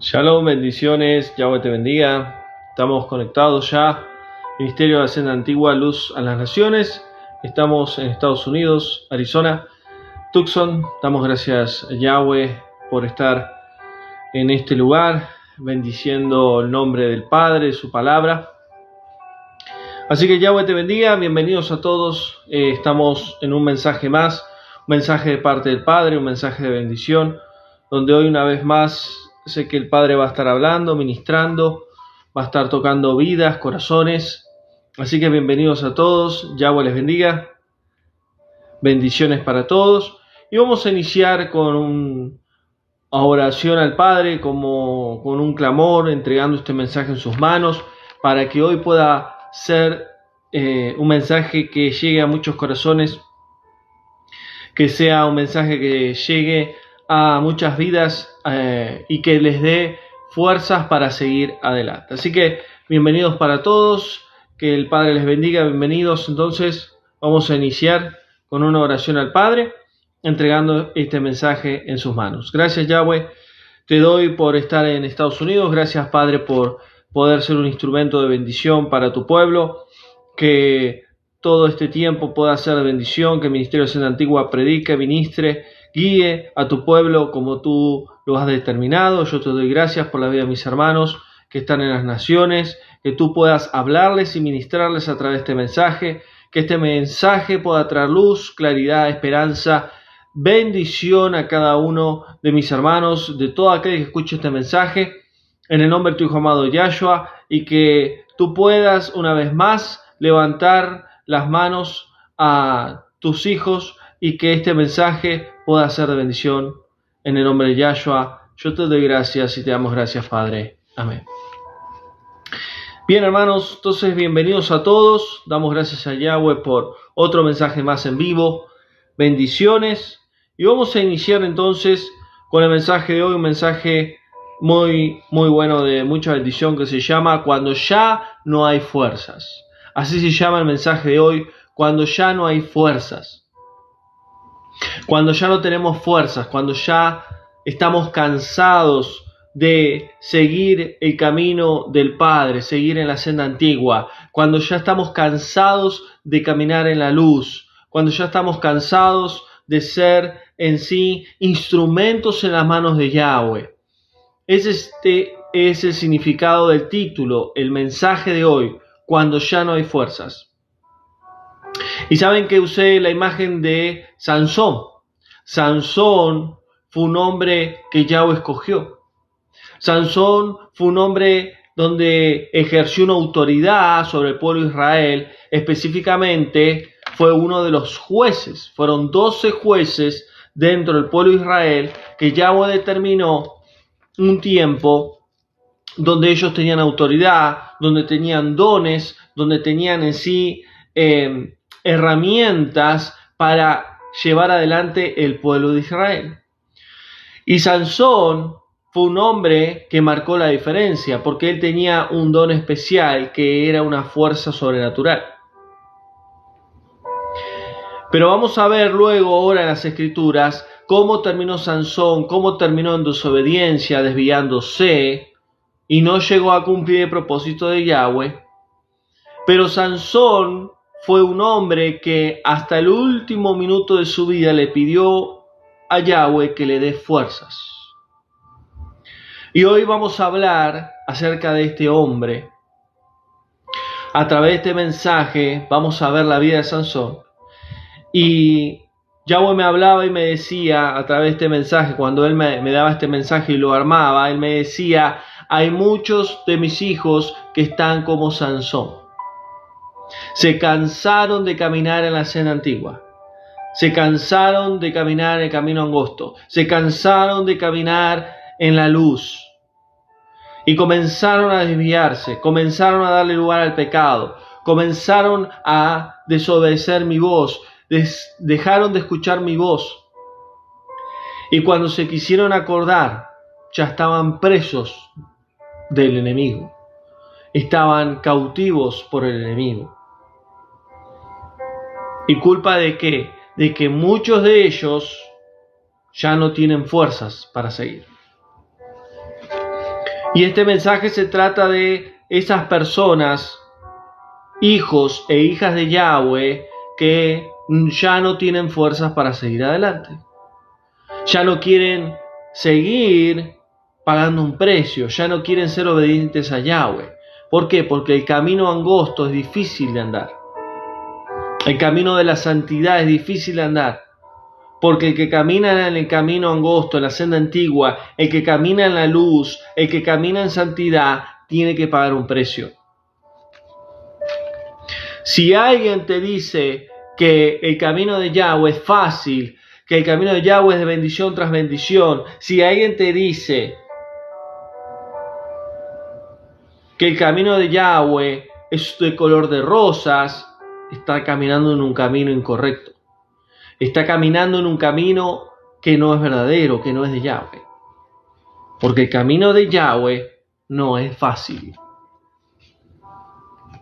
Shalom, bendiciones, Yahweh te bendiga. Estamos conectados ya. Ministerio de Senda Antigua, Luz a las Naciones. Estamos en Estados Unidos, Arizona, Tucson. Damos gracias a Yahweh por estar en este lugar, bendiciendo el nombre del Padre, su palabra. Así que Yahweh te bendiga, bienvenidos a todos. Estamos en un mensaje más, un mensaje de parte del Padre, un mensaje de bendición, donde hoy una vez más sé que el Padre va a estar hablando, ministrando, va a estar tocando vidas, corazones. Así que bienvenidos a todos, Yahweh les bendiga, bendiciones para todos. Y vamos a iniciar con una oración al Padre, como con un clamor, entregando este mensaje en sus manos, para que hoy pueda ser un mensaje que llegue a muchos corazones, que sea un mensaje que llegue a muchas vidas y que les dé fuerzas para seguir adelante. Así que bienvenidos para todos, que el Padre les bendiga, bienvenidos. Entonces vamos a iniciar con una oración al Padre, entregando este mensaje en sus manos. Gracias, Yahweh, te doy por estar en Estados Unidos. Gracias, Padre, por poder ser un instrumento de bendición para tu pueblo, que todo este tiempo pueda ser de bendición, que el Ministerio de Senda Antigua predique, ministre, guíe a tu pueblo como tú lo has determinado. Yo te doy gracias por la vida de mis hermanos que están en las naciones, que tú puedas hablarles y ministrarles a través de este mensaje, que este mensaje pueda traer luz, claridad, esperanza, bendición a cada uno de mis hermanos, de todo aquel que escuche este mensaje, en el nombre de tu Hijo amado Yahshua, y que tú puedas una vez más levantar las manos a tus hijos y que este mensaje pueda ser de bendición en el nombre de Yahshua. Yo te doy gracias y te damos gracias, Padre. Amén. Bien, hermanos, entonces bienvenidos a todos. Damos gracias a Yahweh por otro mensaje más en vivo. Bendiciones. Y vamos a iniciar entonces con el mensaje de hoy, un mensaje muy bueno, de mucha bendición, que se llama Cuando ya no hay fuerzas. Así se llama el mensaje de hoy, cuando ya no hay fuerzas. Cuando ya no tenemos fuerzas, cuando ya estamos cansados de seguir el camino del Padre, seguir en la senda antigua, cuando ya estamos cansados de caminar en la luz, cuando ya estamos cansados de ser en sí instrumentos en las manos de Yahweh. Este es el significado del título, el mensaje de hoy, cuando ya no hay fuerzas. Y saben que usé la imagen de Sansón. Sansón fue un hombre que Yahweh escogió. Sansón fue un hombre donde ejerció una autoridad sobre el pueblo de Israel. Específicamente fue uno de los jueces. Fueron 12 jueces dentro del pueblo de Israel que Yahweh determinó un tiempo donde ellos tenían autoridad, donde tenían dones, donde tenían en sí herramientas para llevar adelante el pueblo de Israel. Y Sansón fue un hombre que marcó la diferencia, porque él tenía un don especial que era una fuerza sobrenatural. Pero vamos a ver luego ahora en las Escrituras cómo terminó Sansón, cómo terminó en desobediencia, desviándose, y no llegó a cumplir el propósito de Yahweh. Pero Sansón fue un hombre que hasta el último minuto de su vida le pidió a Yahweh que le dé fuerzas. Y hoy vamos a hablar acerca de este hombre. A través de este mensaje vamos a ver la vida de Sansón. Y Yahweh me hablaba y me decía a través de este mensaje, cuando él me daba este mensaje y lo armaba, él me decía: hay muchos de mis hijos que están como Sansón. Se cansaron de caminar en la senda antigua. Se cansaron de caminar en el camino angosto. Se cansaron de caminar en la luz. Y comenzaron a desviarse. Comenzaron a darle lugar al pecado. Comenzaron a desobedecer mi voz. Dejaron de escuchar mi voz. Y cuando se quisieron acordar, ya estaban presos del enemigo. Estaban cautivos por el enemigo. ¿Y culpa de qué? De que muchos de ellos ya no tienen fuerzas para seguir. Y este mensaje se trata de esas personas, hijos e hijas de Yahweh, que ya no tienen fuerzas para seguir adelante. Ya no quieren seguir pagando un precio, ya no quieren ser obedientes a Yahweh. ¿Por qué? Porque el camino angosto es difícil de andar. El camino de la santidad es difícil de andar. Porque el que camina en el camino angosto, en la senda antigua, el que camina en la luz, el que camina en santidad, tiene que pagar un precio. Si alguien te dice que el camino de Yahweh es fácil, que el camino de Yahweh es de bendición tras bendición, si alguien te dice que el camino de Yahweh es de color de rosas, está caminando en un camino incorrecto. Está caminando en un camino que no es verdadero, que no es de Yahweh. Porque el camino de Yahweh no es fácil.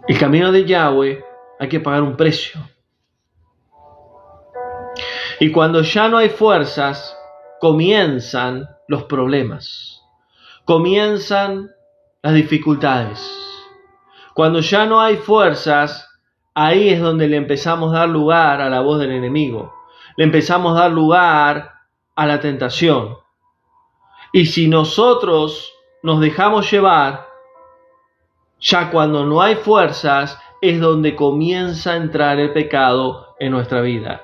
El camino de Yahweh hay que pagar un precio. Y cuando ya no hay fuerzas, comienzan los problemas. Comienzan las dificultades. Cuando ya no hay fuerzas, ahí es donde le empezamos a dar lugar a la voz del enemigo. Le empezamos a dar lugar a la tentación. Y si nosotros nos dejamos llevar, ya cuando no hay fuerzas, es donde comienza a entrar el pecado en nuestra vida.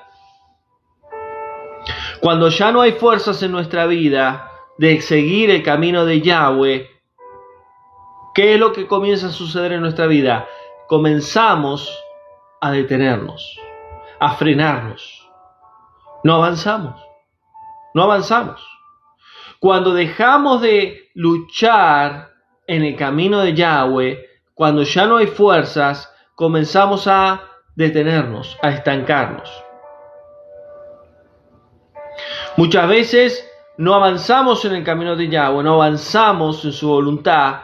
Cuando ya no hay fuerzas en nuestra vida de seguir el camino de Yahweh, ¿qué es lo que comienza a suceder en nuestra vida? Comenzamos a detenernos, a frenarnos. No avanzamos. Cuando dejamos de luchar en el camino de Yahweh, cuando ya no hay fuerzas, comenzamos a detenernos, a estancarnos. Muchas veces no avanzamos en el camino de Yahweh, no avanzamos en su voluntad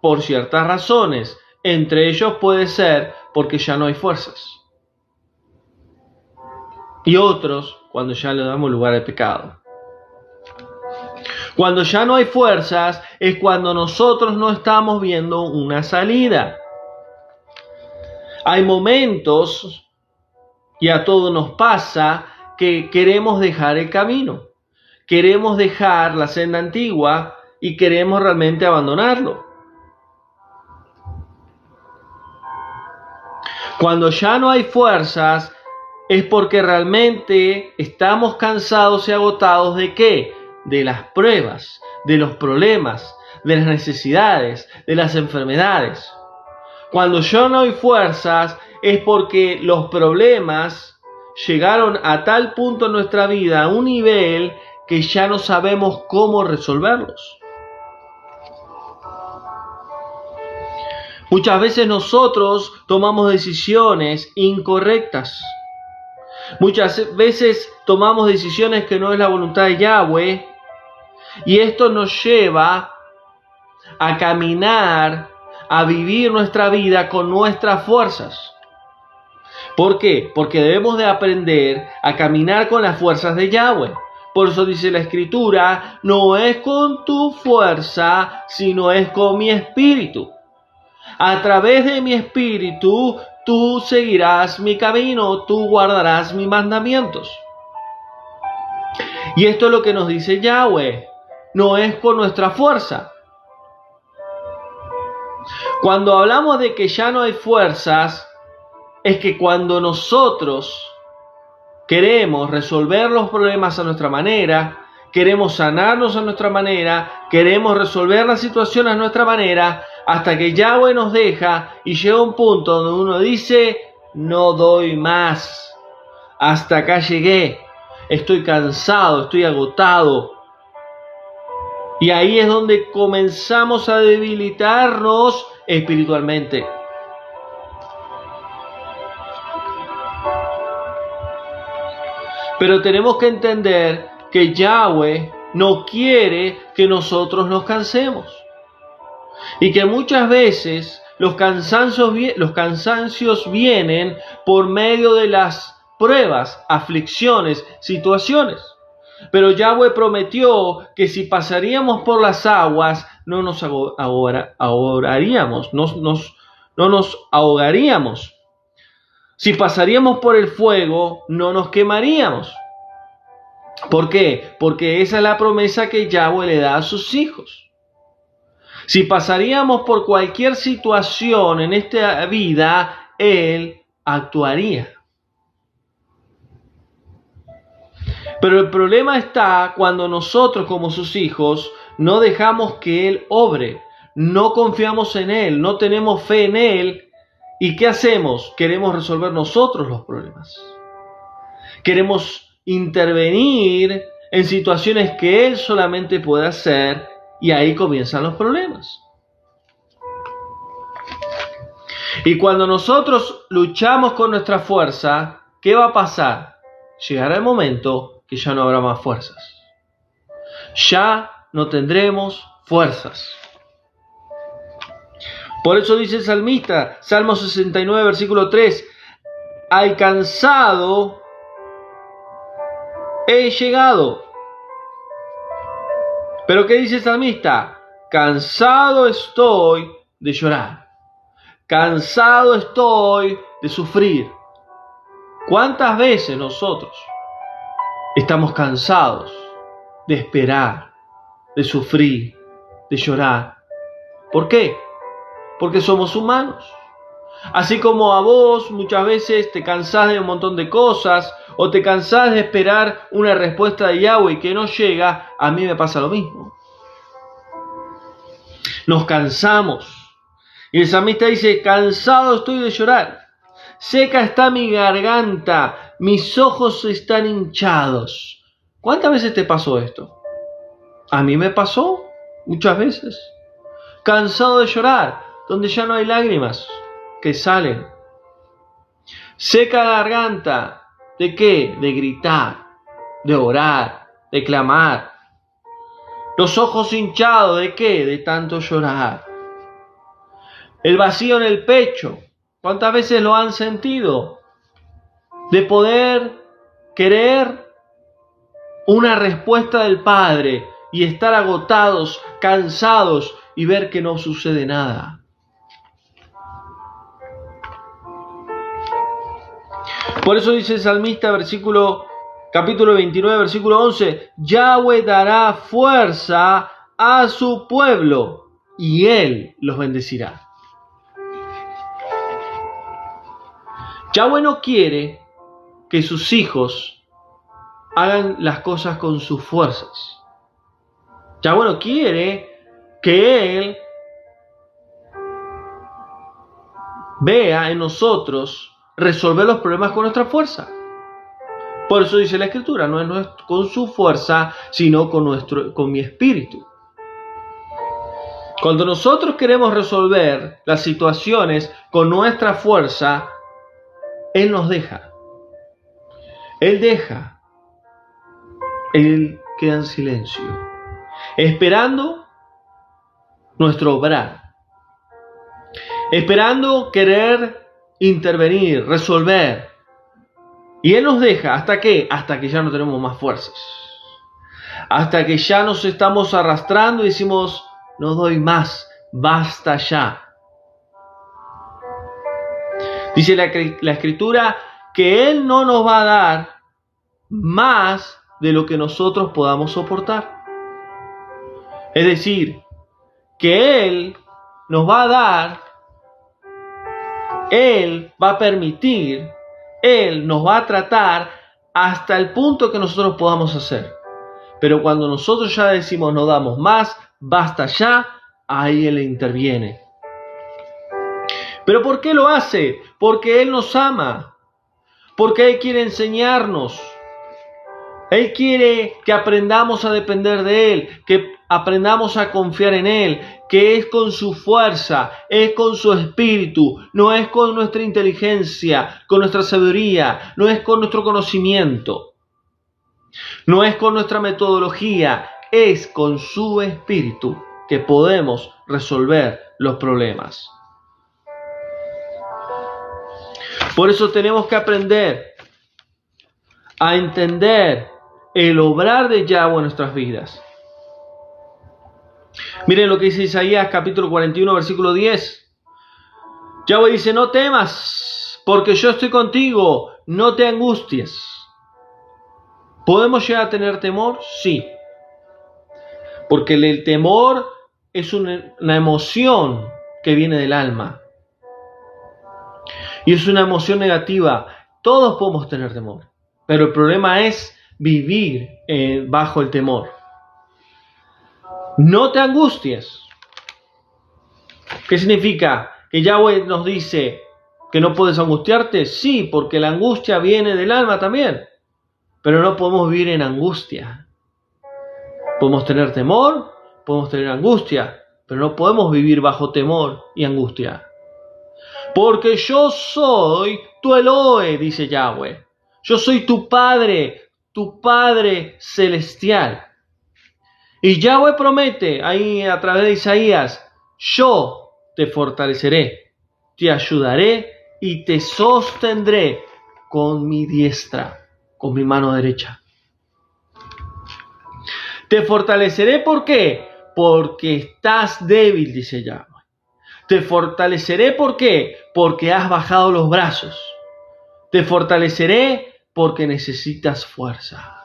por ciertas razones. Entre ellos puede ser porque ya no hay fuerzas. Y otros cuando ya le damos lugar al pecado. Cuando ya no hay fuerzas es cuando nosotros no estamos viendo una salida. Hay momentos, y a todos nos pasa, que queremos dejar el camino. Queremos dejar la senda antigua y queremos realmente abandonarlo. Cuando ya no hay fuerzas es porque realmente estamos cansados y agotados ¿de qué? De las pruebas, de los problemas, de las necesidades, de las enfermedades. Cuando ya no hay fuerzas es porque los problemas llegaron a tal punto en nuestra vida, a un nivel que ya no sabemos cómo resolverlos. Muchas veces nosotros tomamos decisiones incorrectas. Muchas veces tomamos decisiones que no es la voluntad de Yahweh, y esto nos lleva a caminar, a vivir nuestra vida con nuestras fuerzas. ¿Por qué? Porque debemos de aprender a caminar con las fuerzas de Yahweh. Por eso dice la Escritura, no es con tu fuerza, sino es con mi espíritu. A través de mi espíritu, tú seguirás mi camino, tú guardarás mis mandamientos. Y esto es lo que nos dice Yahweh, no es con nuestra fuerza. Cuando hablamos de que ya no hay fuerzas, es que cuando nosotros queremos resolver los problemas a nuestra manera, queremos sanarnos a nuestra manera, queremos resolver la situación a nuestra manera, hasta que Yahweh nos deja y llega un punto donde uno dice, no doy más, hasta acá llegué, estoy cansado, estoy agotado. Y ahí es donde comenzamos a debilitarnos espiritualmente. Pero tenemos que entender que Yahweh no quiere que nosotros nos cansemos. Y que muchas veces los cansancios vienen por medio de las pruebas, aflicciones, situaciones. Pero Yahweh prometió que si pasaríamos por las aguas, no nos ahogaríamos, no nos ahogaríamos. Si pasaríamos por el fuego, no nos quemaríamos. ¿Por qué? Porque esa es la promesa que Yahweh le da a sus hijos. Si pasaríamos por cualquier situación en esta vida, Él actuaría. Pero el problema está cuando nosotros como sus hijos no dejamos que Él obre, no confiamos en Él, no tenemos fe en Él. ¿Y qué hacemos? Queremos resolver nosotros los problemas. Queremos intervenir en situaciones que Él solamente puede hacer y ahí comienzan los problemas. Y cuando nosotros luchamos con nuestra fuerza, ¿qué va a pasar? Llegará el momento que ya no habrá más fuerzas. Ya no tendremos fuerzas. Por eso dice el salmista, Salmo 69, versículo 3, al cansado he llegado. ¿Pero qué dice el salmista? Cansado estoy de llorar. Cansado estoy de sufrir. ¿Cuántas veces nosotros estamos cansados de esperar, de sufrir, de llorar? ¿Por qué? Porque somos humanos. Así como a vos muchas veces te cansás de un montón de cosas o te cansás de esperar una respuesta de Yahweh que no llega, a mí me pasa lo mismo. Nos cansamos. Y el salmista dice, cansado estoy de llorar. Seca está mi garganta, mis ojos están hinchados. ¿Cuántas veces te pasó esto? A mí me pasó muchas veces. Cansado de llorar, donde ya no hay lágrimas que salen. Seca la garganta, ¿de qué? De gritar, de orar, de clamar. Los ojos hinchados, ¿de qué? De tanto llorar. El vacío en el pecho, ¿cuántas veces lo han sentido? De poder querer una respuesta del Padre y estar agotados, cansados y ver que no sucede nada. Por eso dice el salmista, capítulo 29, versículo 11, Yahweh dará fuerza a su pueblo y Él los bendecirá. Yahweh no quiere que sus hijos hagan las cosas con sus fuerzas. Yahweh no quiere que Él vea en nosotros resolver los problemas con nuestra fuerza. Por eso dice la Escritura, no es con su fuerza, sino con mi espíritu. Cuando nosotros queremos resolver las situaciones con nuestra fuerza, Él nos deja. Él deja. Él queda en silencio, esperando nuestro obrar, esperando querer intervenir, resolver. Y Él nos deja, ¿hasta qué? Hasta que ya no tenemos más fuerzas. Hasta que ya nos estamos arrastrando y decimos, no doy más, basta ya. Dice la Escritura que Él no nos va a dar más de lo que nosotros podamos soportar. Es decir, que Él nos va a dar, Él va a permitir, Él nos va a tratar hasta el punto que nosotros podamos hacer. Pero cuando nosotros ya decimos no damos más, basta ya, ahí Él interviene. ¿Pero por qué lo hace? Porque Él nos ama. Porque Él quiere enseñarnos. Él quiere que aprendamos a depender de Él, que aprendamos a confiar en Él, que es con su fuerza, es con su espíritu, no es con nuestra inteligencia, con nuestra sabiduría, no es con nuestro conocimiento, no es con nuestra metodología, es con su espíritu que podemos resolver los problemas. Por eso tenemos que aprender a entender el obrar de Yahweh en nuestras vidas. Miren lo que dice Isaías capítulo 41, versículo 10. Yahweh dice, no temas, porque yo estoy contigo, no te angusties. ¿Podemos llegar a tener temor? Sí. Porque el temor es una emoción que viene del alma. Y es una emoción negativa. Todos podemos tener temor. Pero el problema es vivir bajo el temor. No te angusties. ¿Qué significa? ¿Que Yahweh nos dice que no puedes angustiarte? Sí, porque la angustia viene del alma también. Pero no podemos vivir en angustia. Podemos tener temor, podemos tener angustia, pero no podemos vivir bajo temor y angustia. Porque yo soy tu Elohe, dice Yahweh. Yo soy tu Padre celestial. Y Yahweh promete ahí a través de Isaías, yo te fortaleceré, te ayudaré y te sostendré con mi diestra, con mi mano derecha. Te fortaleceré, ¿por qué? Porque estás débil, dice Yahweh. Te fortaleceré, ¿por qué? Porque has bajado los brazos. Te fortaleceré porque necesitas fuerza,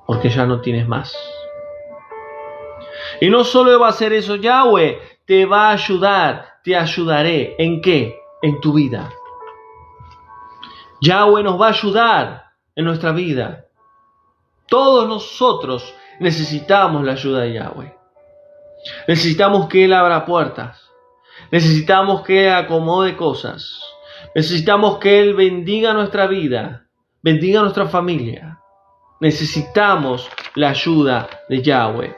porque ya no tienes más. Y no solo va a hacer eso Yahweh, te va a ayudar, te ayudaré. ¿En qué? En tu vida. Yahweh nos va a ayudar en nuestra vida. Todos nosotros necesitamos la ayuda de Yahweh. Necesitamos que Él abra puertas. Necesitamos que Él acomode cosas. Necesitamos que Él bendiga nuestra vida, bendiga nuestra familia. Necesitamos la ayuda de Yahweh.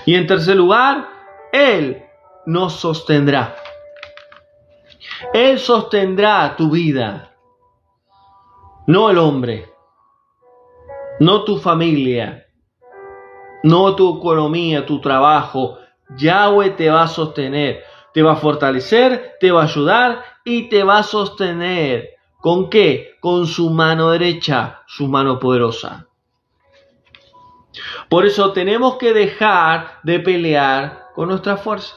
Y en tercer lugar, Él nos sostendrá. Él sostendrá tu vida, no el hombre, no tu familia, no tu economía, tu trabajo. Yahweh te va a sostener, te va a fortalecer, te va a ayudar y te va a sostener. ¿Con qué? Con su mano derecha, su mano poderosa. Por eso tenemos que dejar de pelear con nuestra fuerza.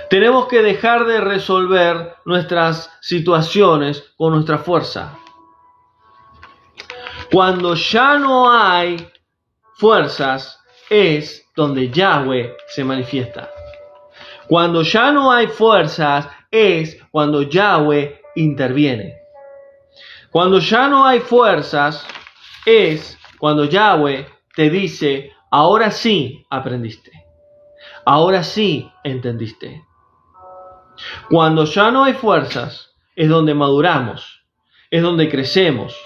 Tenemos que dejar de resolver nuestras situaciones con nuestra fuerza. Cuando ya no hay fuerzas, es donde Yahweh se manifiesta. Cuando ya no hay fuerzas, es cuando Yahweh interviene. Cuando ya no hay fuerzas, es cuando Yahweh te dice, ahora sí aprendiste. Ahora sí entendiste. Cuando ya no hay fuerzas, es donde maduramos, es donde crecemos.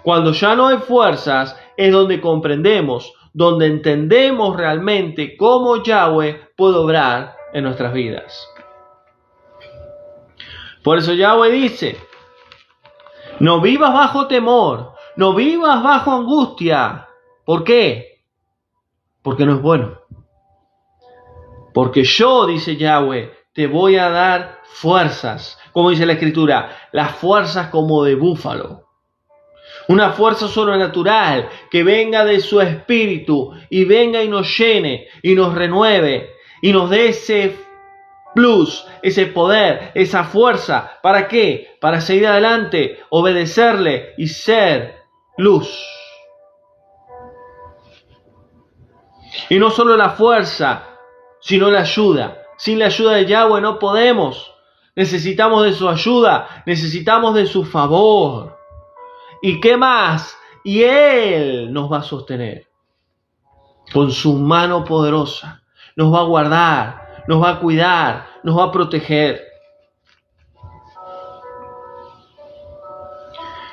Cuando ya no hay fuerzas, es donde comprendemos, donde entendemos realmente cómo Yahweh puede obrar en nuestras vidas. Por eso Yahweh dice, no vivas bajo temor, no vivas bajo angustia. ¿Por qué? Porque no es bueno. Porque yo, dice Yahweh, te voy a dar fuerzas, como dice la Escritura, las fuerzas como de búfalo. Una fuerza sobrenatural que venga de su espíritu y venga y nos llene y nos renueve y nos dé ese plus, ese poder, esa fuerza. ¿Para qué? Para seguir adelante, obedecerle y ser luz. Y no solo la fuerza, sino la ayuda. Sin la ayuda de Yahweh no podemos. Necesitamos de su ayuda, necesitamos de su favor. ¿Y qué más? Y Él nos va a sostener. Con su mano poderosa. Nos va a guardar, nos va a cuidar, nos va a proteger.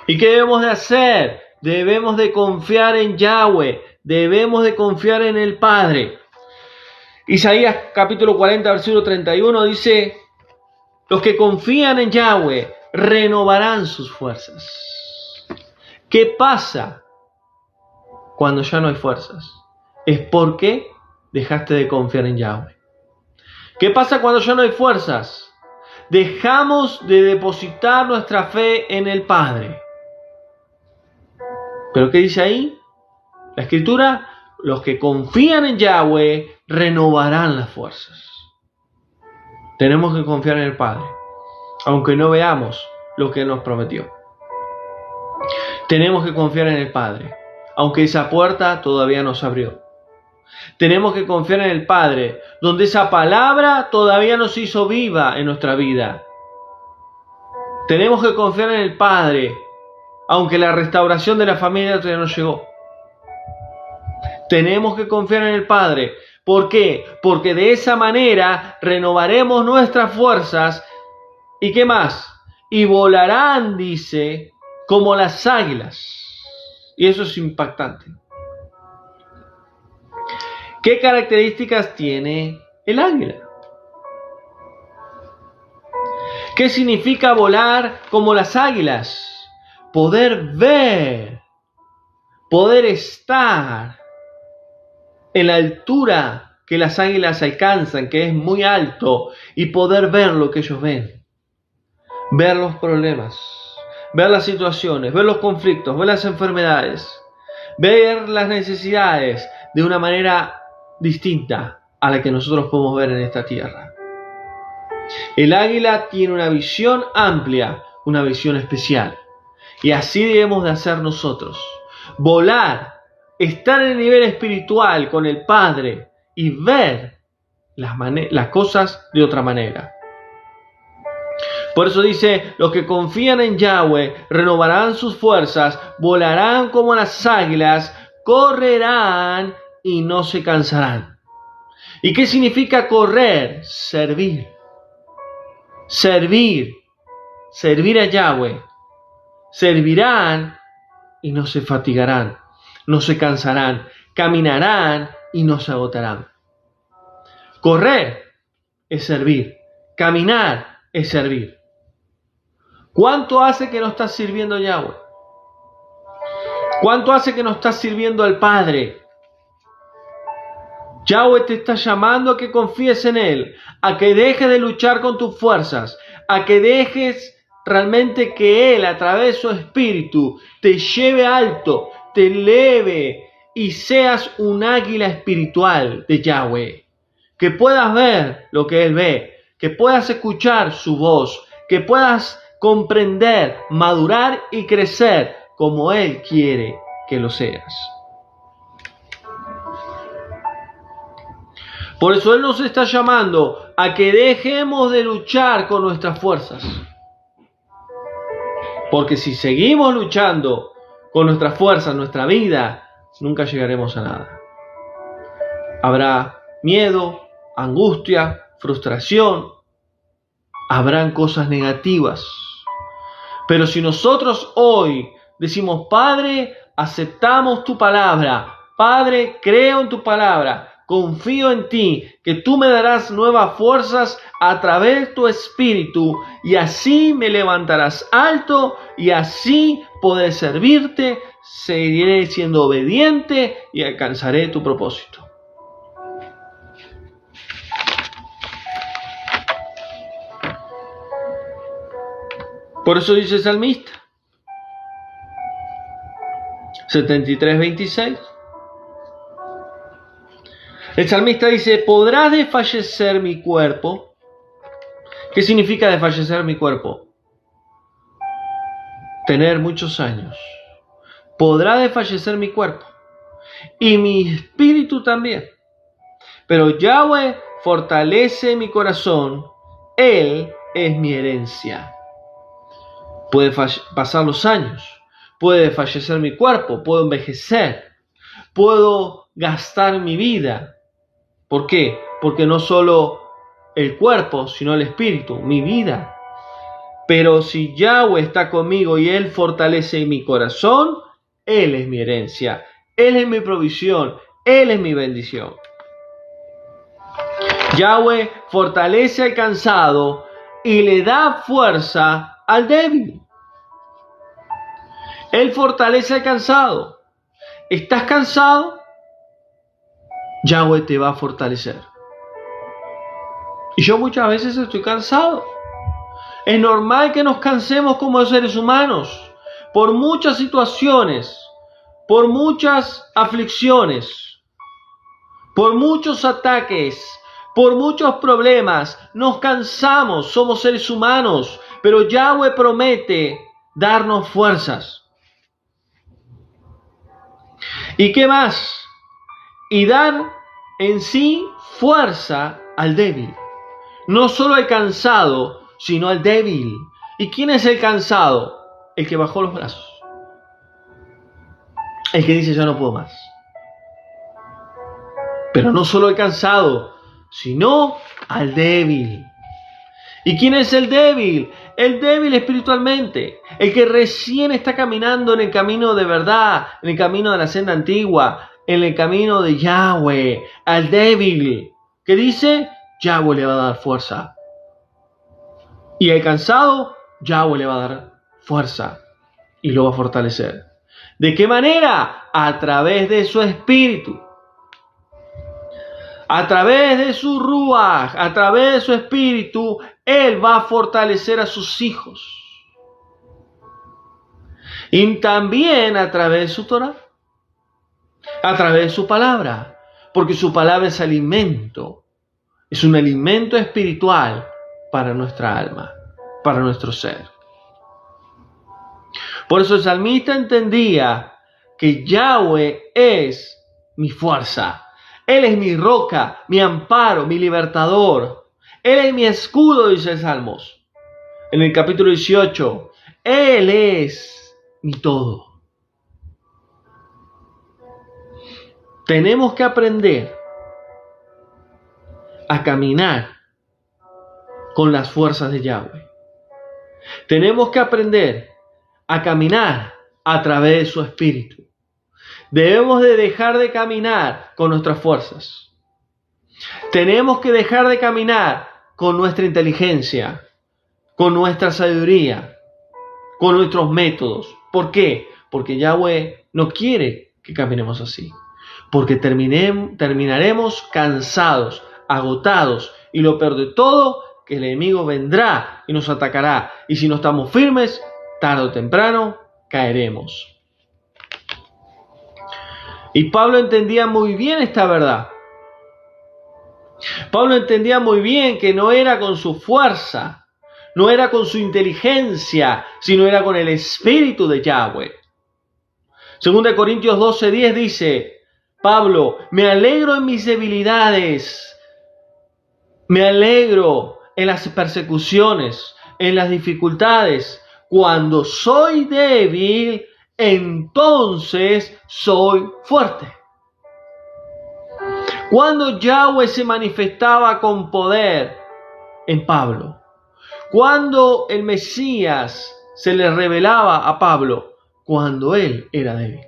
¿Y qué debemos de hacer? Debemos de confiar en Yahweh. Debemos de confiar en el Padre. Isaías capítulo 40, versículo 31 dice, los que confían en Yahweh renovarán sus fuerzas. ¿Qué pasa cuando ya no hay fuerzas? Es porque dejaste de confiar en Yahweh. ¿Qué pasa cuando ya no hay fuerzas? Dejamos de depositar nuestra fe en el Padre. ¿Pero qué dice ahí? La Escritura, los que confían en Yahweh renovarán las fuerzas. Tenemos que confiar en el Padre, aunque no veamos lo que Él nos prometió. Tenemos que confiar en el Padre, aunque esa puerta todavía no se abrió. Tenemos que confiar en el Padre, donde esa palabra todavía no se hizo viva en nuestra vida. Tenemos que confiar en el Padre, aunque la restauración de la familia todavía no llegó. Tenemos que confiar en el Padre. ¿Por qué? Porque de esa manera renovaremos nuestras fuerzas. ¿Y qué más? Y volarán, dice, como las águilas. Y eso es impactante. ¿Qué características tiene el águila? ¿Qué significa volar como las águilas? Poder ver, poder estar en la altura que las águilas alcanzan, que es muy alto, y poder ver lo que ellos ven. Ver los problemas, ver las situaciones, ver los conflictos, ver las enfermedades, ver las necesidades de una manera distinta a la que nosotros podemos ver en esta tierra. El águila tiene una visión amplia, una visión especial. Y así debemos de hacer nosotros. Volar, estar en el nivel espiritual con el Padre y ver las cosas de otra manera. Por eso dice, los que confían en Yahweh renovarán sus fuerzas, volarán como las águilas, correrán y no se cansarán. ¿Y qué significa correr? Servir. Servir a Yahweh. Servirán y no se fatigarán, no se cansarán, caminarán y no se agotarán. Correr es servir, caminar es servir. ¿Cuánto hace que no estás sirviendo a Yahweh? ¿Cuánto hace que no estás sirviendo al Padre? Yahweh te está llamando a que confíes en Él, a que dejes de luchar con tus fuerzas, a que dejes realmente que Él, a través de su Espíritu, te lleve alto, te eleve y seas un águila espiritual de Yahweh. Que puedas ver lo que Él ve, que puedas escuchar su voz, que puedas comprender, madurar y crecer como Él quiere que lo seas. Por eso Él nos está llamando a que dejemos de luchar con nuestras fuerzas. Porque si seguimos luchando con nuestras fuerzas, nuestra vida, nunca llegaremos a nada. Habrá miedo, angustia, frustración. Habrán cosas negativas. Pero si nosotros hoy decimos, Padre, aceptamos tu palabra. Padre, creo en tu palabra. Confío en ti, que tú me darás nuevas fuerzas a través de tu Espíritu, y así me levantarás alto, y así podré servirte, seguiré siendo obediente y alcanzaré tu propósito. Por eso dice el salmista, 73:26. El salmista dice, ¿podrá desfallecer mi cuerpo? ¿Qué significa desfallecer mi cuerpo? Tener muchos años. Podrá desfallecer mi cuerpo. Y mi espíritu también. Pero Yahweh fortalece mi corazón. Él es mi herencia. Puede pasar los años. Puede desfallecer mi cuerpo. Puedo envejecer. Puedo gastar mi vida. ¿Por qué? Porque no solo el cuerpo, sino el espíritu, mi vida. Pero si Yahweh está conmigo y Él fortalece mi corazón, Él es mi herencia, Él es mi provisión, Él es mi bendición. Yahweh fortalece al cansado y le da fuerza al débil. Él fortalece al cansado. ¿Estás cansado? Yahweh te va a fortalecer. Y yo muchas veces estoy cansado. Es normal que nos cansemos como seres humanos por muchas situaciones, por muchas aflicciones, Por muchos ataques, por muchos problemas, nos cansamos, somos seres humanos, pero Yahweh promete darnos fuerzas. ¿Y qué más? Y dar en sí fuerza al débil. No solo al cansado, sino al débil. ¿Y quién es el cansado? El que bajó los brazos. El que dice, yo no puedo más. Pero no solo al cansado, sino al débil. ¿Y quién es el débil? El débil espiritualmente. El que recién está caminando en el camino de verdad, en el camino de la senda antigua, en el camino de Yahweh. Al débil. ¿Qué dice? Yahweh le va a dar fuerza. Y al cansado, Yahweh le va a dar fuerza y lo va a fortalecer. ¿De qué manera? A través de su espíritu. A través de su ruaj, a través de su espíritu, Él va a fortalecer a sus hijos. Y también a través de su Torah, a través de su palabra, porque su palabra es alimento, es un alimento espiritual para nuestra alma, para nuestro ser. Por eso el salmista entendía que Yahweh es mi fuerza. Él es mi roca, mi amparo, mi libertador. Él es mi escudo, dice el Salmos. En el capítulo 18, Él es mi todo. Tenemos que aprender a caminar con las fuerzas de Yahweh. Tenemos que aprender a caminar a través de su espíritu. Debemos de dejar de caminar con nuestras fuerzas. Tenemos que dejar de caminar con nuestra inteligencia, con nuestra sabiduría, con nuestros métodos. ¿Por qué? Porque Yahweh no quiere que caminemos así. Porque terminaremos cansados, agotados, y lo peor de todo, que el enemigo vendrá y nos atacará. Y si no estamos firmes, tarde o temprano caeremos. Y Pablo entendía muy bien esta verdad. Pablo entendía muy bien que no era con su fuerza, no era con su inteligencia, sino era con el espíritu de Yahweh. 2 Corintios 12:10 dice, Pablo, me alegro en mis debilidades, me alegro en las persecuciones, en las dificultades. Cuando soy débil, entonces soy fuerte. Cuando Yahweh se manifestaba con poder en Pablo, cuando el Mesías se le revelaba a Pablo, cuando él era débil.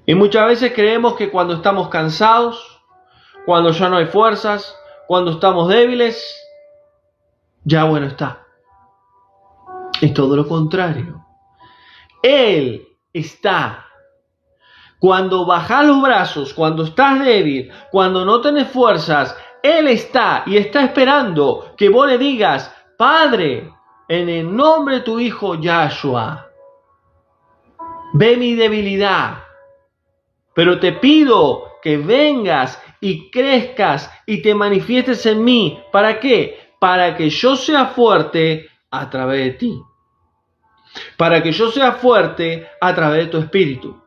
Y muchas veces creemos que cuando estamos cansados, cuando ya no hay fuerzas, cuando estamos débiles, Yahweh no está. Es todo lo contrario. Él está. Cuando bajas los brazos, cuando estás débil, cuando no tenés fuerzas, Él está y está esperando que vos le digas, Padre, en el nombre de tu Hijo Yahshua, ve mi debilidad, pero te pido que vengas y crezcas y te manifiestes en mí. ¿Para qué? Para que yo sea fuerte a través de ti. Para que yo sea fuerte a través de tu espíritu.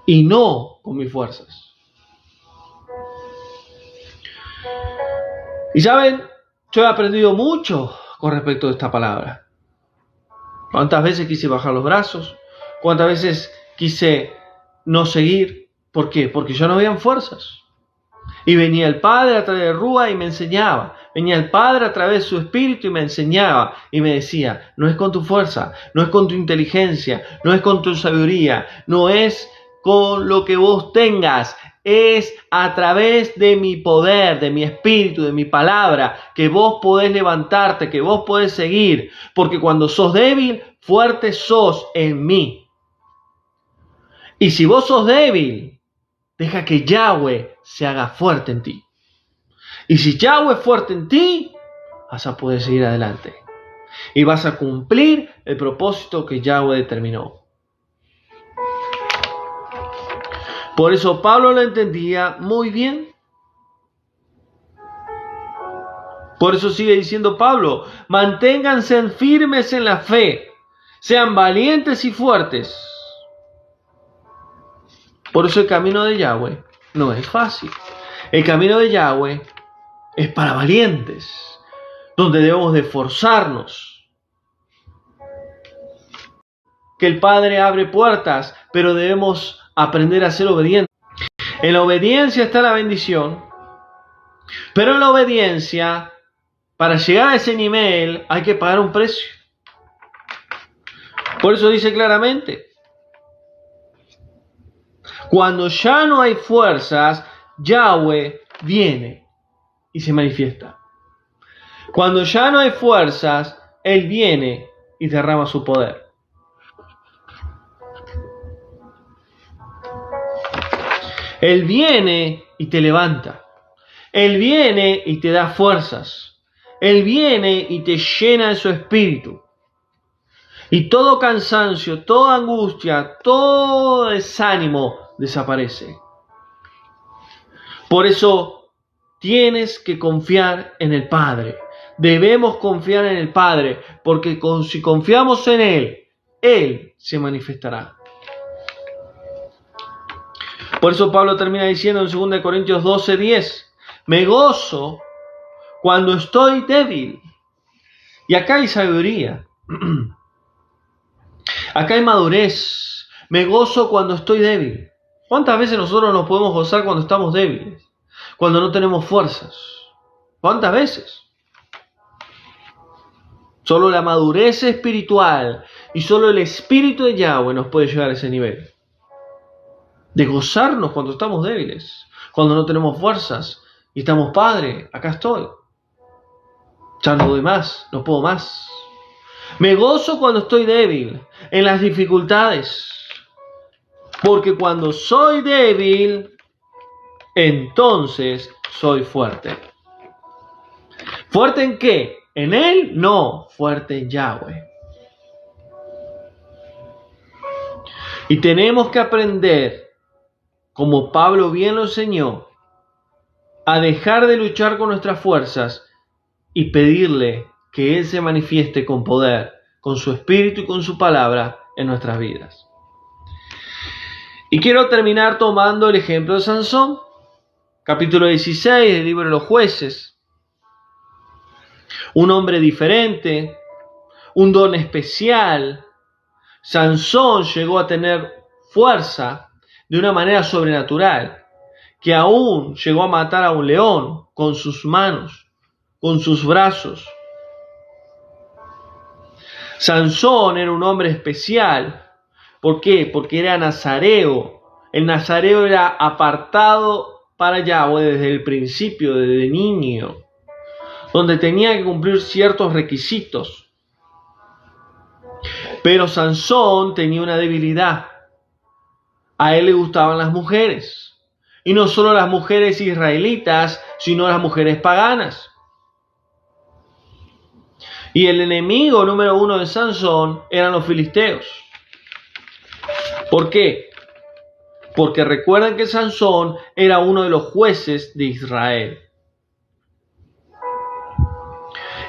Y no con mis fuerzas. Y saben, yo he aprendido mucho con respecto a esta palabra. ¿Cuántas veces quise bajar los brazos? ¿Cuántas veces quise no seguir? ¿Por qué? Porque ya no habían fuerzas. Y venía el Padre a través de Rúa y me enseñaba. Venía el Padre a través de su espíritu y me enseñaba. Y me decía, no es con tu fuerza, no es con tu inteligencia, no es con tu sabiduría, no es con lo que vos tengas. Es a través de mi poder, de mi espíritu, de mi palabra, que vos podés levantarte, que vos podés seguir. Porque cuando sos débil, fuerte sos en mí. Y si vos sos débil, deja que Yahweh se haga fuerte en ti. Y si Yahweh es fuerte en ti, vas a poder seguir adelante. Y vas a cumplir el propósito que Yahweh determinó. Por eso Pablo lo entendía muy bien. Por eso sigue diciendo Pablo, manténganse firmes en la fe, sean valientes y fuertes. Por eso el camino de Yahweh no es fácil. El camino de Yahweh es para valientes, donde debemos de esforzarnos. Que el Padre abre puertas, pero debemos aprender a ser obedientes. En la obediencia está la bendición, pero en la obediencia, para llegar a ese nivel, hay que pagar un precio. Por eso dice claramente, cuando ya no hay fuerzas, Yahweh viene y se manifiesta. Cuando ya no hay fuerzas, Él viene y derrama su poder. Él viene y te levanta. Él viene y te da fuerzas. Él viene y te llena de su espíritu. Y todo cansancio, toda angustia, todo desánimo desaparece. Por eso tienes que confiar en el Padre. Debemos confiar en el Padre, porque si confiamos en Él, Él se manifestará. Por eso Pablo termina diciendo en 2 Corintios 12:10, me gozo cuando estoy débil. Y acá hay sabiduría. Acá hay madurez. Me gozo cuando estoy débil. ¿Cuántas veces nosotros nos podemos gozar cuando estamos débiles? Cuando no tenemos fuerzas. ¿Cuántas veces? Solo la madurez espiritual y solo el Espíritu de Yahweh nos puede llevar a ese nivel. De gozarnos cuando estamos débiles. Cuando no tenemos fuerzas. Y estamos, Padre, acá estoy. Ya no doy más, no puedo más. Me gozo cuando estoy débil, en las dificultades. Porque cuando soy débil, entonces soy fuerte. ¿Fuerte en qué? ¿En Él? No, fuerte en Yahweh. Y tenemos que aprender, como Pablo bien lo enseñó, a dejar de luchar con nuestras fuerzas y pedirle que Él se manifieste con poder, con su espíritu y con su palabra en nuestras vidas. Y quiero terminar tomando el ejemplo de Sansón, capítulo 16 del libro de los Jueces. Un hombre diferente, un don especial. Sansón llegó a tener fuerza de una manera sobrenatural, que aún llegó a matar a un león con sus manos, con sus brazos. Sansón era un hombre especial. ¿Por qué? Porque era nazareo. El nazareo era apartado para Yahweh desde el principio, desde niño, donde tenía que cumplir ciertos requisitos. Pero Sansón tenía una debilidad. A él le gustaban las mujeres. Y no solo las mujeres israelitas, sino las mujeres paganas. Y el enemigo número uno de Sansón eran los filisteos. ¿Por qué? Porque recuerden que Sansón era uno de los jueces de Israel.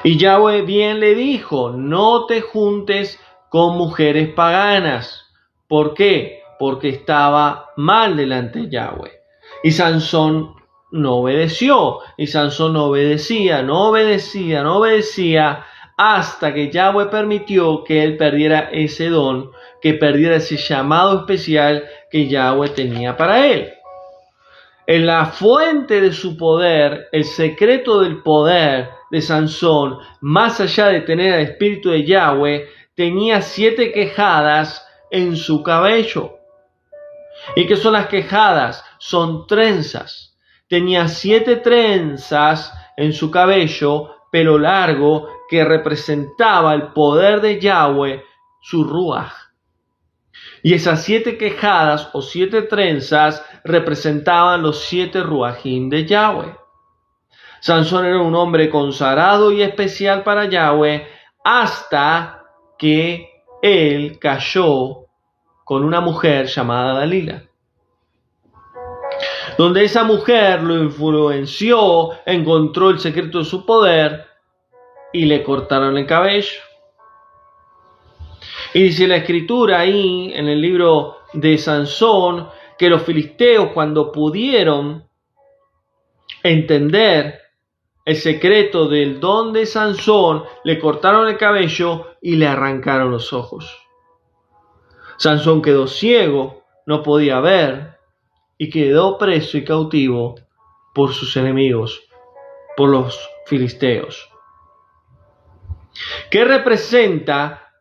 Y Yahweh bien le dijo, no te juntes con mujeres paganas. ¿Por qué? Porque estaba mal delante de Yahweh. Y Sansón no obedeció. Y Sansón no obedecía, hasta que Yahweh permitió que él perdiera ese don, que perdiera ese llamado especial que Yahweh tenía para él. En la fuente de su poder, el secreto del poder de Sansón, más allá de tener el espíritu de Yahweh, tenía 7 quejadas en su cabello. ¿Y qué son las quejadas? Son trenzas. Tenía 7 trenzas en su cabello, pelo largo, que representaba el poder de Yahweh, su ruaj. Y esas 7 quejadas o 7 trenzas representaban los 7 ruajim de Yahweh. Sansón era un hombre consagrado y especial para Yahweh hasta que él cayó con una mujer llamada Dalila. donde esa mujer lo influenció, encontró el secreto de su poder y le cortaron el cabello. Y dice la escritura ahí en el libro de Sansón que los filisteos, cuando pudieron entender el secreto del don de Sansón, le cortaron el cabello y le arrancaron los ojos. Sansón quedó ciego, no podía ver y quedó preso y cautivo por sus enemigos, por los filisteos. ¿Qué representa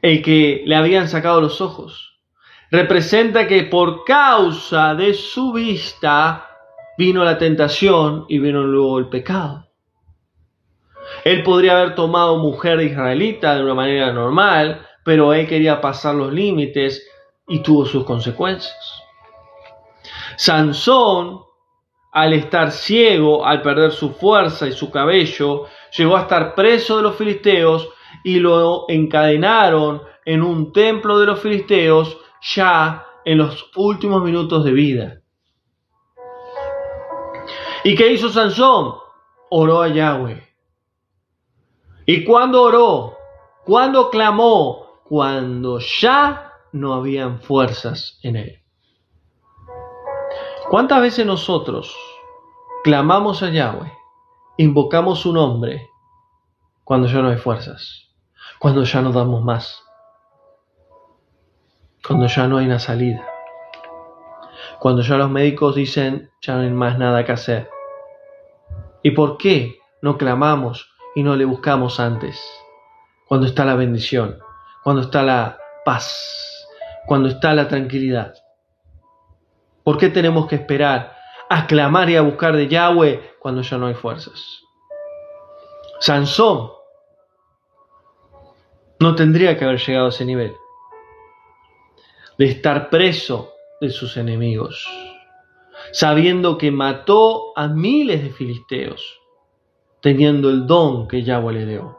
el que le habían sacado los ojos? Representa que por causa de su vista vino la tentación y vino luego el pecado. Él podría haber tomado mujer israelita de una manera normal, pero él quería pasar los límites y tuvo sus consecuencias. Sansón, al estar ciego, al perder su fuerza y su cabello, llegó a estar preso de los filisteos y lo encadenaron en un templo de los filisteos ya en los últimos minutos de vida. ¿Y qué hizo Sansón? Oró a Yahweh. ¿Y cuándo oró? ¿Cuándo clamó? Cuando ya no habían fuerzas en él. ¿Cuántas veces nosotros clamamos a Yahweh, invocamos su nombre cuando ya no hay fuerzas, cuando ya no damos más, cuando ya no hay una salida, cuando ya los médicos dicen ya no hay más nada que hacer? ¿Y por qué no clamamos y no le buscamos antes? Cuando está la bendición, cuando está la paz, cuando está la tranquilidad. ¿Por qué tenemos que esperar a clamar y a buscar de Yahweh cuando ya no hay fuerzas? Sansón no tendría que haber llegado a ese nivel de estar preso de sus enemigos, sabiendo que mató a miles de filisteos, teniendo el don que Yahweh le dio.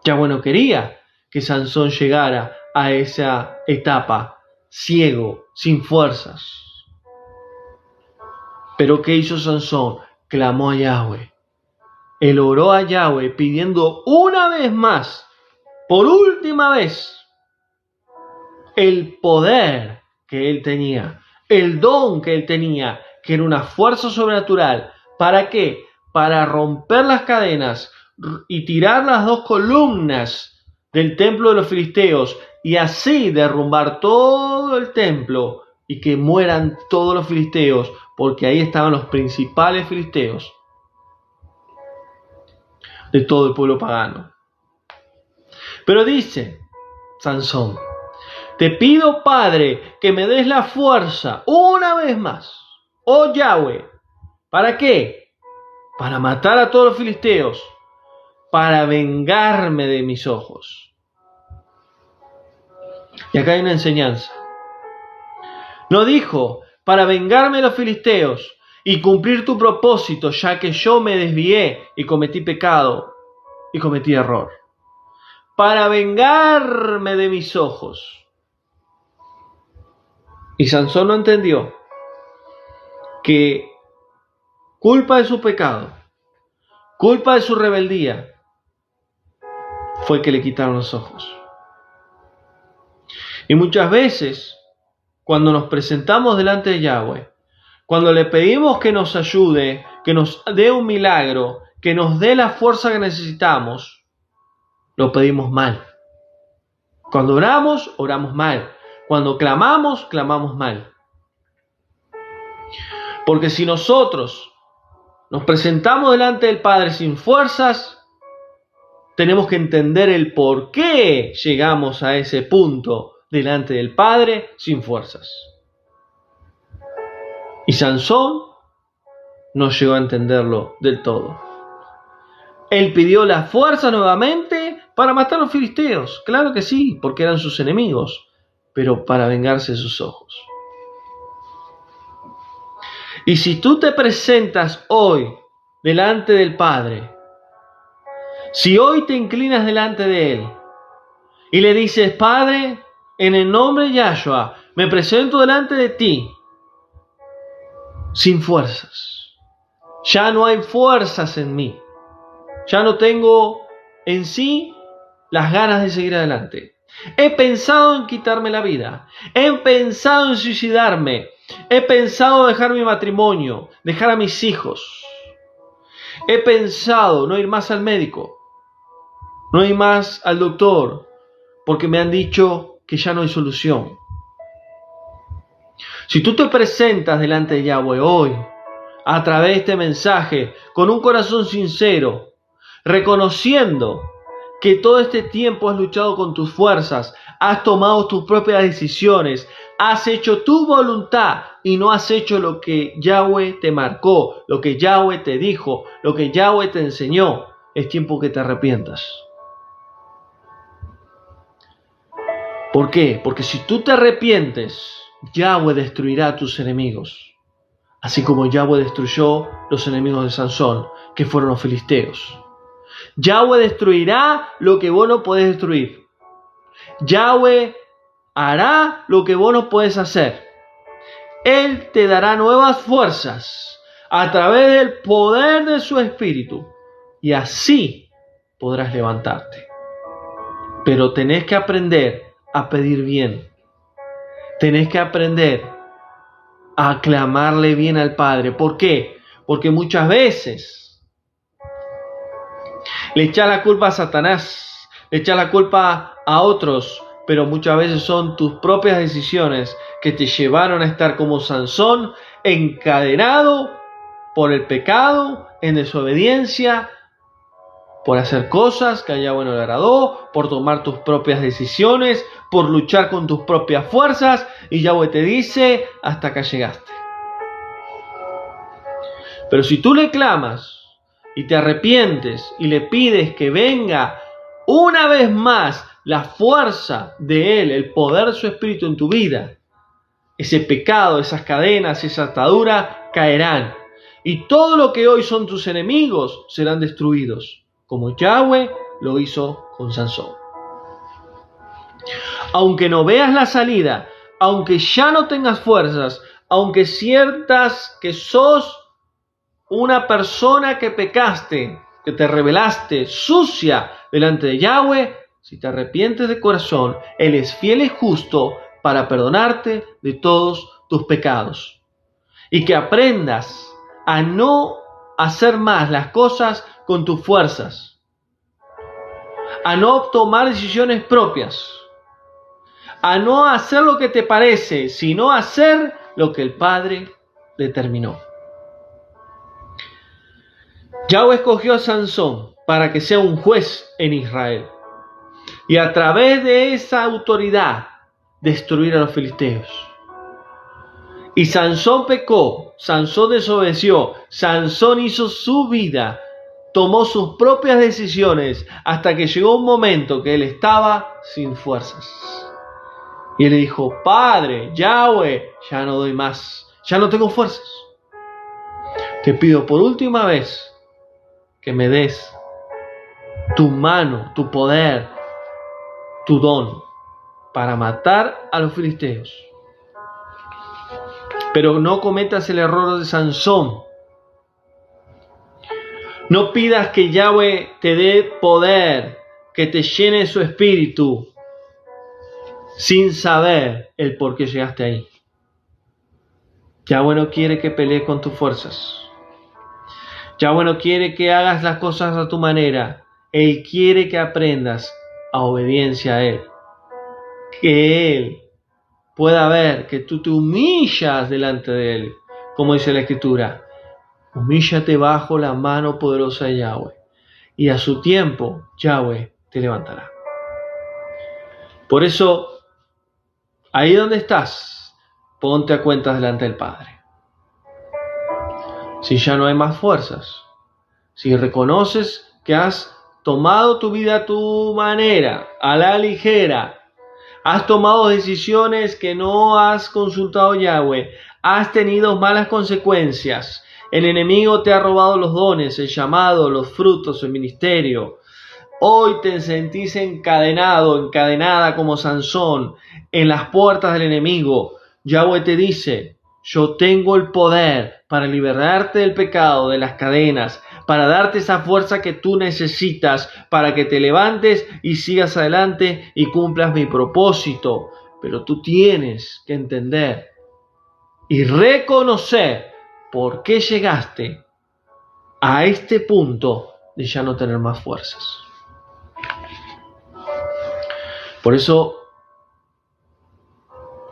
Yahweh no quería que Sansón llegara a esa etapa ciego, sin fuerzas. Pero ¿qué hizo Sansón? Clamó a Yahweh. Él oró a Yahweh pidiendo una vez más, por última vez, el poder que él tenía, el don que él tenía, que era una fuerza sobrenatural. ¿Para qué? Para romper las cadenas y tirar las dos columnas del templo de los filisteos y así derrumbar todo el templo y que mueran todos los filisteos, porque ahí estaban los principales filisteos de todo el pueblo pagano. Pero dice Sansón: te pido, Padre, que me des la fuerza una vez más, oh Yahweh. ¿Para qué? Para matar a todos los filisteos, para vengarme de mis ojos. Y acá hay una enseñanza. No dijo, para vengarme de los filisteos y cumplir tu propósito, ya que yo me desvié y cometí pecado y cometí error. Para vengarme de mis ojos. Y Sansón no entendió que culpa de su pecado, culpa de su rebeldía, fue que le quitaron los ojos. Y muchas veces, cuando nos presentamos delante de Yahweh, cuando le pedimos que nos ayude, que nos dé un milagro, que nos dé la fuerza que necesitamos, lo pedimos mal. Cuando oramos, oramos mal. Cuando clamamos, clamamos mal. Porque si nosotros nos presentamos delante del Padre sin fuerzas, tenemos que entender el por qué llegamos a ese punto delante del Padre sin fuerzas. Y Sansón no llegó a entenderlo del todo. Él pidió la fuerza nuevamente para matar a los filisteos. Claro que sí, porque eran sus enemigos, pero para vengarse de sus ojos. Y si tú te presentas hoy delante del Padre, si hoy te inclinas delante de Él y le dices: Padre, en el nombre de Yahshua, me presento delante de ti sin fuerzas. Ya no hay fuerzas en mí. Ya no tengo en sí las ganas de seguir adelante. He pensado en quitarme la vida. He pensado en suicidarme. He pensado dejar mi matrimonio, dejar a mis hijos. He pensado no ir más al médico, no ir más al doctor, porque me han dicho que ya no hay solución. Si tú te presentas delante de Yahweh hoy, a través de este mensaje, con un corazón sincero, reconociendo que todo este tiempo has luchado con tus fuerzas, has tomado tus propias decisiones, has hecho tu voluntad y no has hecho lo que Yahweh te marcó, lo que Yahweh te dijo, lo que Yahweh te enseñó, es tiempo que te arrepientas. ¿Por qué? Porque si tú te arrepientes, Yahweh destruirá a tus enemigos, así como Yahweh destruyó los enemigos de Sansón, que fueron los filisteos. Yahweh destruirá lo que vos no podés destruir. Yahweh hará lo que vos no podés hacer. Él te dará nuevas fuerzas a través del poder de su Espíritu, y así podrás levantarte. Pero tenés que aprender a pedir bien. Tenés que aprender a clamarle bien al Padre. ¿Por qué? Porque muchas veces le echas la culpa a Satanás, le echas la culpa a otros, pero muchas veces son tus propias decisiones que te llevaron a estar como Sansón, encadenado por el pecado, en desobediencia, por hacer cosas que a Yahweh no le agradó, por tomar tus propias decisiones, por luchar con tus propias fuerzas, y Yahweh te dice, hasta acá llegaste. Pero si tú le clamas y te arrepientes y le pides que venga una vez más la fuerza de Él, el poder de su Espíritu en tu vida, ese pecado, esas cadenas, esa atadura caerán. Y todo lo que hoy son tus enemigos serán destruidos, como Yahweh lo hizo con Sansón. Aunque no veas la salida, aunque ya no tengas fuerzas, aunque sientas que sos una persona que pecaste, que te rebelaste, sucia delante de Yahweh, si te arrepientes de corazón, Él es fiel y justo para perdonarte de todos tus pecados. Y que aprendas a no hacer más las cosas con tus fuerzas, a no tomar decisiones propias, a no hacer lo que te parece, sino hacer lo que el Padre determinó. Yahweh escogió a Sansón para que sea un juez en Israel y a través de esa autoridad destruir a los filisteos. Y Sansón pecó, Sansón desobedeció, Sansón hizo su vida, tomó sus propias decisiones hasta que llegó un momento que él estaba sin fuerzas. Y él le dijo, Padre, Yahweh, ya no doy más, ya no tengo fuerzas. Te pido por última vez que me des tu mano, tu poder, tu don para matar a los filisteos. Pero no cometas el error de Sansón. No pidas que Yahweh te dé poder, que te llene su espíritu, sin saber el por qué llegaste ahí. Yahweh no quiere que pelees con tus fuerzas. Yahweh no quiere que hagas las cosas a tu manera. Él quiere que aprendas a obediencia a Él. Que Él pueda ver que tú te humillas delante de Él, como dice la Escritura. Humíllate bajo la mano poderosa de Yahweh, y a su tiempo Yahweh te levantará. Por eso, ahí donde estás, ponte a cuentas delante del Padre. Si ya no hay más fuerzas, si reconoces que has tomado tu vida a tu manera, a la ligera, has tomado decisiones que no has consultado a Yahweh, has tenido malas consecuencias, el enemigo te ha robado los dones, el llamado, los frutos, el ministerio. Hoy te sentís encadenado, encadenada como Sansón en las puertas del enemigo. Yahweh te dice, Yo tengo el poder para liberarte del pecado, de las cadenas, para darte esa fuerza que tú necesitas, para que te levantes y sigas adelante y cumplas mi propósito. Pero tú tienes que entender y reconocer por qué llegaste a este punto de ya no tener más fuerzas. Por eso,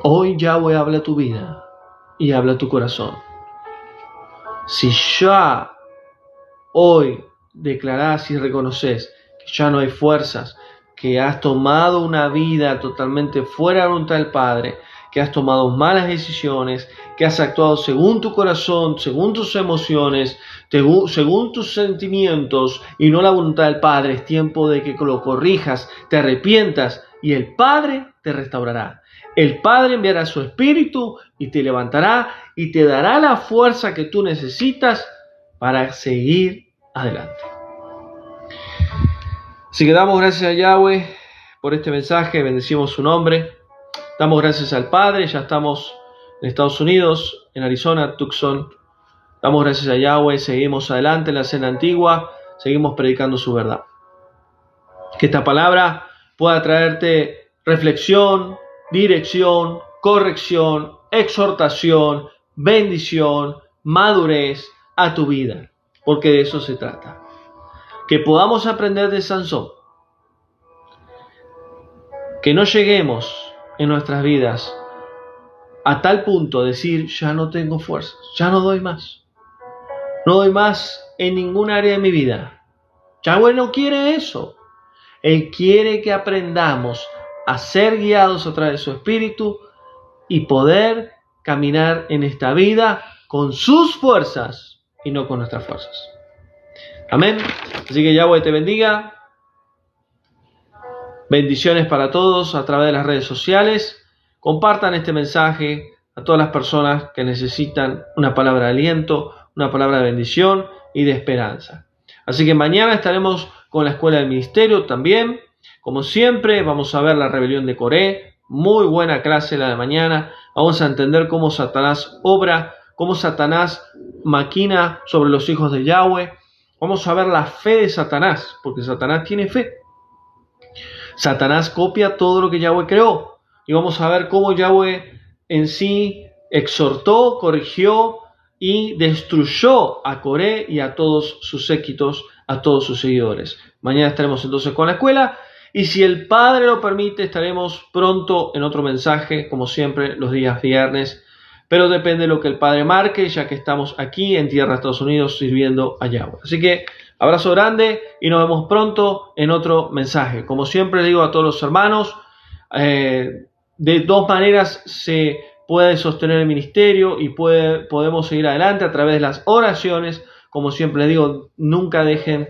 hoy Yahweh habla tu vida y habla tu corazón. Si ya hoy declarás y reconoces que ya no hay fuerzas, que has tomado una vida totalmente fuera de la voluntad del Padre, que has tomado malas decisiones, que has actuado según tu corazón, según tus emociones, según tus sentimientos y no la voluntad del Padre, es tiempo de que lo corrijas, te arrepientas y el Padre te restaurará. El Padre enviará su Espíritu y te levantará y te dará la fuerza que tú necesitas para seguir adelante. Así que damos gracias a Yahweh por este mensaje, bendecimos su nombre. Damos gracias al Padre, ya estamos en Estados Unidos, en Arizona, Tucson. Damos gracias a Yahweh, seguimos adelante en la cena antigua, seguimos predicando su verdad. Que esta palabra pueda traerte reflexión, dirección, corrección, exhortación, bendición, madurez a tu vida, porque de eso se trata. Que podamos aprender de Sansón, que no lleguemos en nuestras vidas a tal punto de decir, ya no tengo fuerzas, ya no doy más en ningún área de mi vida. Yahweh no quiere eso. Él quiere que aprendamos a ser guiados a través de su Espíritu y poder caminar en esta vida con sus fuerzas y no con nuestras fuerzas. Amén. Así que Yahweh te bendiga. Bendiciones para todos a través de las redes sociales. Compartan este mensaje a todas las personas que necesitan una palabra de aliento, una palabra de bendición y de esperanza. Así que mañana estaremos con la Escuela del Ministerio también. Como siempre, vamos a ver la rebelión de Coré. Muy buena clase la de mañana. Vamos a entender cómo Satanás obra, cómo Satanás maquina sobre los hijos de Yahweh. Vamos a ver la fe de Satanás, porque Satanás tiene fe. Satanás copia todo lo que Yahweh creó. Y vamos a ver cómo Yahweh en sí exhortó, corrigió y destruyó a Coré y a todos sus séquitos, a todos sus seguidores. Mañana estaremos entonces con la escuela. Y si el Padre lo permite, estaremos pronto en otro mensaje, como siempre, los días viernes. Pero depende de lo que el Padre marque, ya que estamos aquí en tierra de Estados Unidos sirviendo a Yahweh. Así que abrazo grande y nos vemos pronto en otro mensaje. Como siempre digo a todos los hermanos, de dos maneras se puede sostener el ministerio y podemos seguir adelante a través de las oraciones. Como siempre digo, nunca dejen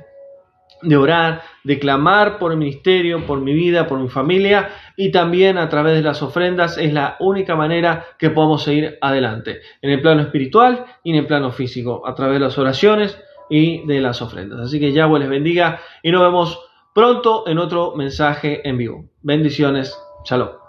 de orar, de clamar por el ministerio, por mi vida, por mi familia, y también a través de las ofrendas. Es la única manera que podemos seguir adelante, en el plano espiritual y en el plano físico, a través de las oraciones y de las ofrendas. Así que Yahweh les bendiga y nos vemos pronto en otro mensaje en vivo. Bendiciones. Shalom.